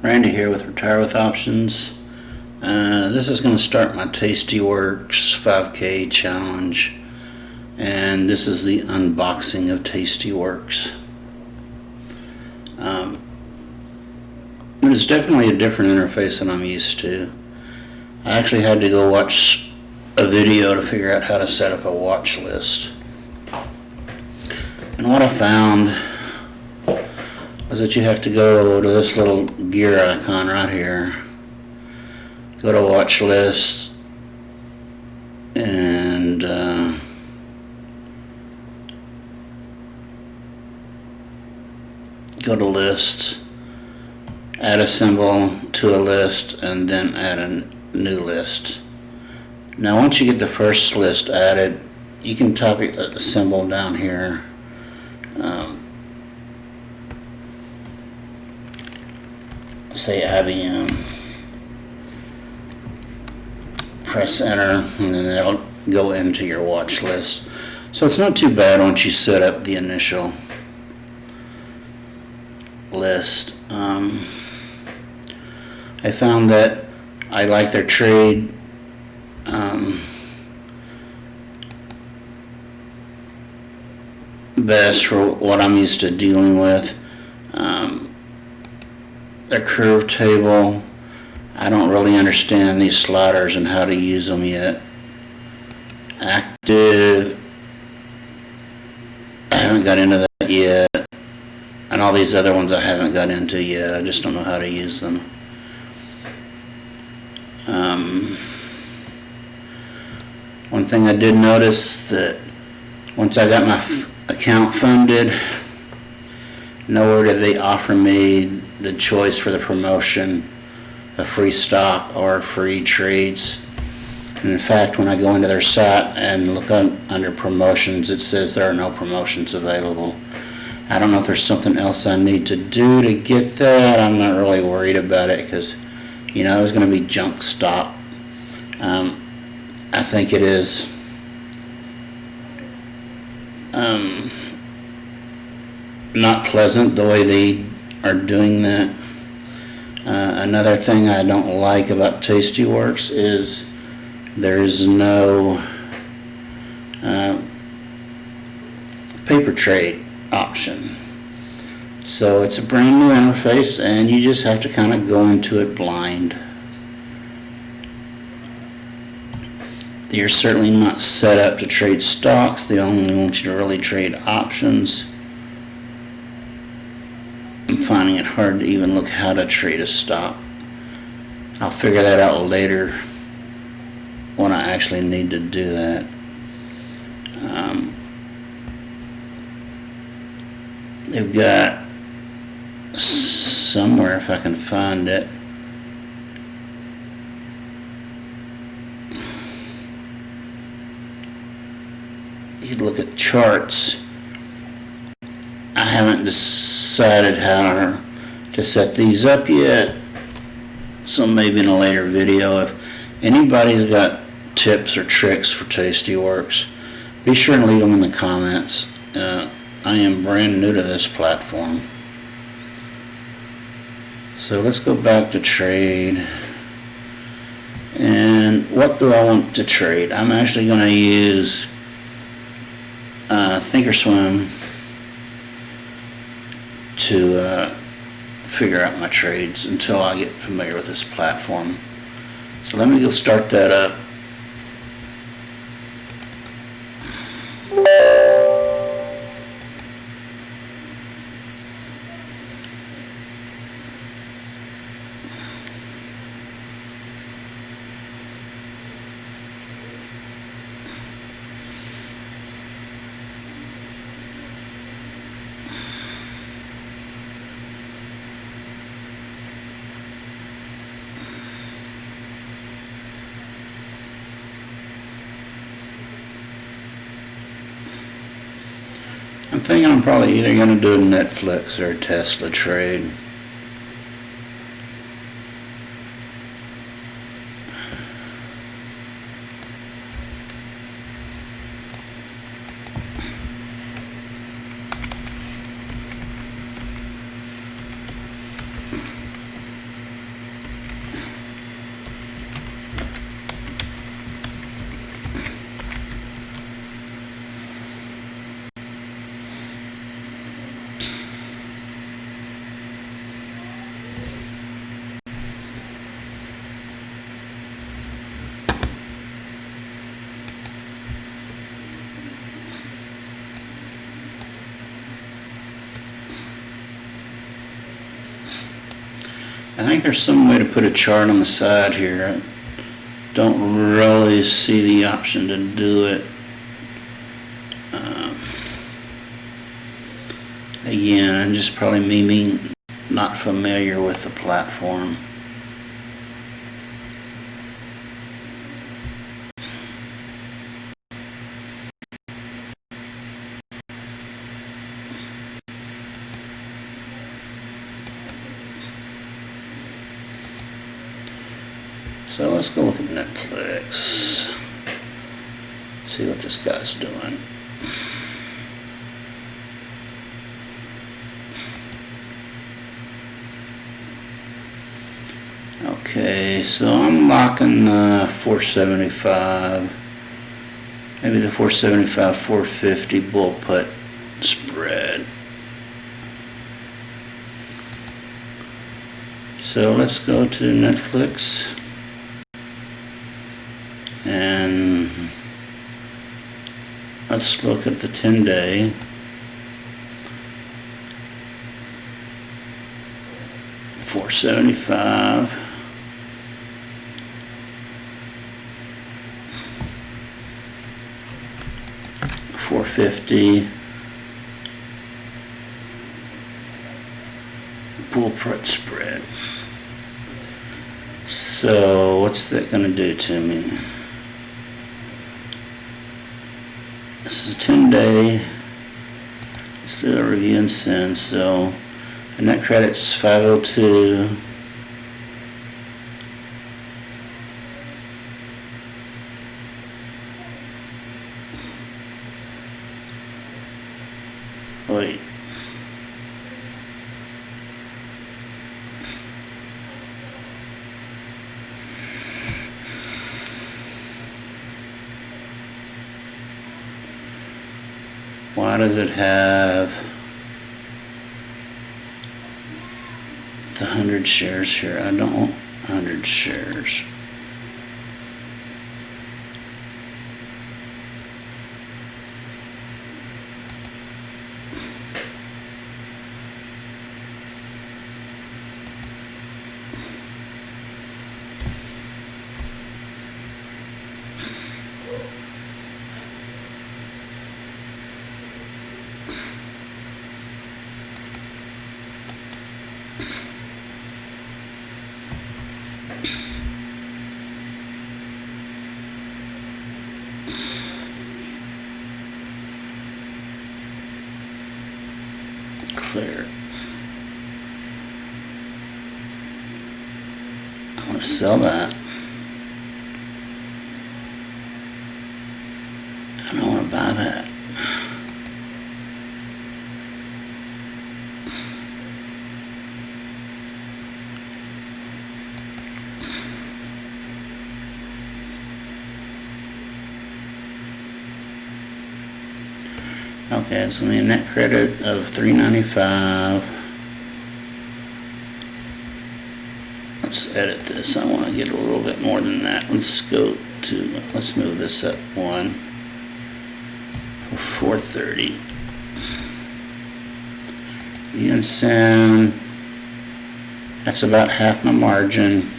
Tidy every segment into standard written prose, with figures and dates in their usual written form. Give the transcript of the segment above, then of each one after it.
Randy here with Retire with Options. This is going to start my TastyWorks 5K challenge, and this is the unboxing of TastyWorks. It is definitely a different interface than I'm used to. I actually had to go watch a video to figure out how to set up a watch list. And what I found was that you have to go to this little gear icon right here, go to watch list, and go to list, add a symbol to a list, and then add a new list. Now once you get the first list added, you can type the symbol down here. Say IBM, press enter, and then it'll go into your watch list. So it's not too bad once you set up the initial list. I found that I like their trade best for what I'm used to dealing with. Their curve table, I don't really understand these sliders and how to use them yet. Active, I haven't got into that yet, and all these other ones I haven't got into yet. I just don't know how to use them. One thing I did notice, that once I got my account funded, nowhere did they offer me the choice for the promotion of free stock or free trades. And in fact, when I go into their site and look under promotions, it says there are no promotions available. I don't know if there's something else I need to do to get that. I'm not really worried about it because, you know, it's going to be junk stock. I think it is not pleasant the way they are doing that. Another thing I don't like about TastyWorks is there's no paper trade option. So it's a brand new interface and you just have to kind of go into it blind. You're certainly not set up to trade stocks. They only want you to really trade options. I'm finding it hard to even look how to trade a stock. I'll figure that out later when I actually need to do that. They've got somewhere, if I can find it, you could look at charts. I haven't decided how to set these up yet, so maybe in a later video. If anybody's got tips or tricks for TastyWorks, be sure and leave them in the comments. I am brand new to this platform. So let's go back to trade. And what do I want to trade? I'm actually going to use Thinkorswim to figure out my trades until I get familiar with this platform. So let me go start that up. I'm thinking I'm probably either going to do a Netflix or a Tesla trade. I think there's some way to put a chart on the side here. I don't really see the option to do it. Again, just probably me being not familiar with the platform. So let's go look at Netflix. See what this guy's doing. Okay, so I'm locking the 475, maybe the 475, 450 bull put spread. So let's go to Netflix and let's look at the 10-day. $475. $450. Bull put spread. So what's that going to do to me? This is a 10-day. Let's do a review and send. So the net credit's 502. Wait. Why does it have the 100 shares here? I don't want 100 shares. Clear. I want to sell that. I don't want to buy that. Okay, so the net credit of $395. Let's edit this. I want to get a little bit more than that. Let's move this up one for 430. And send. That's about half my margin.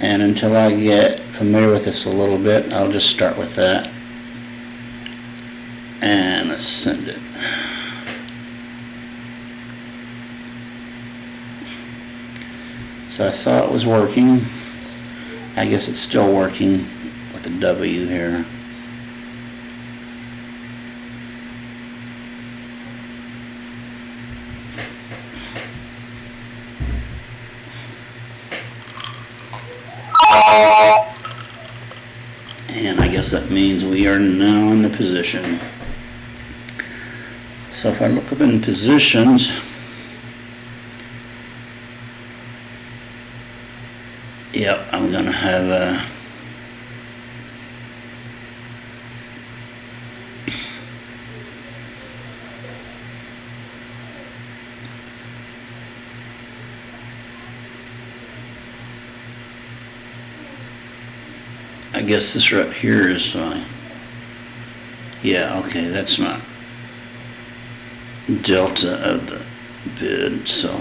And until I get familiar with this a little bit, I'll just start with that. And let's send it. So I saw it was working. I guess it's still working with a W here. And I guess that means we are now in the position. So if I look up in positions, yep, I'm going to have a I guess this right here is, yeah, okay, that's my delta of the bid, so.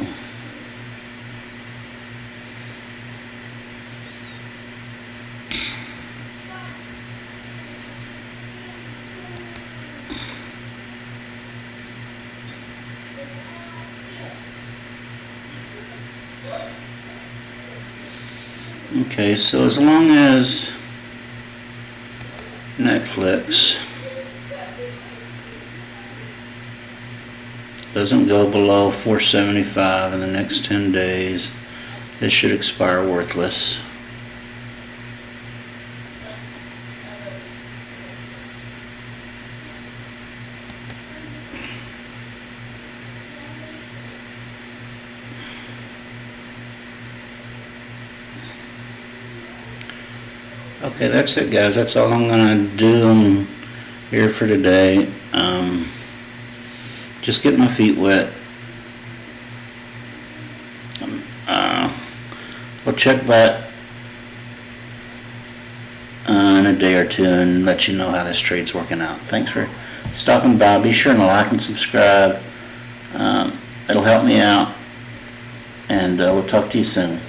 Okay, so as long as Netflix doesn't go below $4.75 in the next 10 days, it should expire worthless. Okay, that's it, guys. That's all I'm gonna do here for today. Just get my feet wet. We'll check back in a day or two and let you know how this trade's working out. Thanks for stopping by. Be sure to like and subscribe. It'll help me out, and we'll talk to you soon.